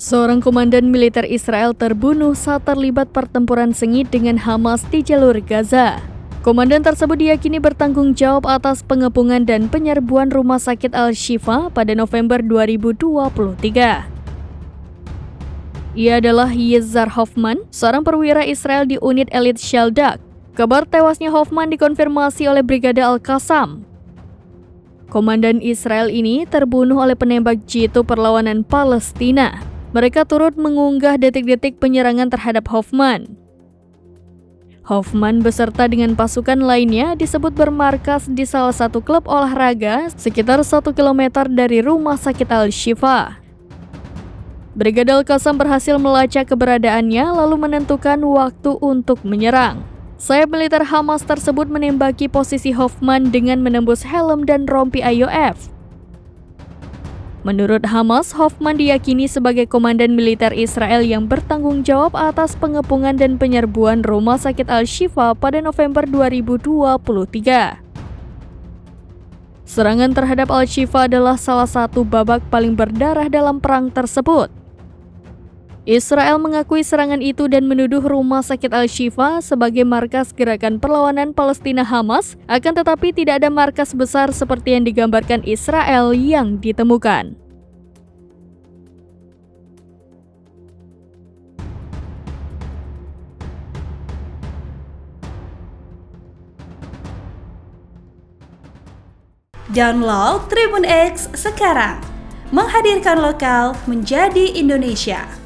Seorang komandan militer Israel terbunuh saat terlibat pertempuran sengit dengan Hamas di jalur Gaza. Komandan tersebut diyakini bertanggung jawab atas pengepungan dan penyerbuan rumah sakit Al-Shifa pada November 2023. Ia adalah Yezzar Hoffman, seorang perwira Israel di unit elit Shaldak. Kabar tewasnya Hoffman dikonfirmasi oleh Brigade Al-Qassam. Komandan Israel ini terbunuh oleh penembak jitu perlawanan Palestina. Mereka turut mengunggah detik-detik penyerangan terhadap Hoffman. Hoffman beserta dengan pasukan lainnya disebut bermarkas di salah satu klub olahraga sekitar 1 km dari rumah sakit Al-Shifa. Brigade Al-Qassam berhasil melacak keberadaannya lalu menentukan waktu untuk menyerang. Sayap militer Hamas tersebut menembaki posisi Hoffman dengan menembus helm dan rompi IOF. Menurut Hamas, Hoffman diyakini sebagai komandan militer Israel yang bertanggung jawab atas pengepungan dan penyerbuan rumah sakit Al-Shifa pada November 2023. Serangan terhadap Al-Shifa adalah salah satu babak paling berdarah dalam perang tersebut. Israel mengakui serangan itu dan menuduh rumah sakit Al-Shifa sebagai markas gerakan perlawanan Palestina Hamas, akan tetapi tidak ada markas besar seperti yang digambarkan Israel yang ditemukan. Download Tribun X sekarang, menghadirkan lokal menjadi Indonesia.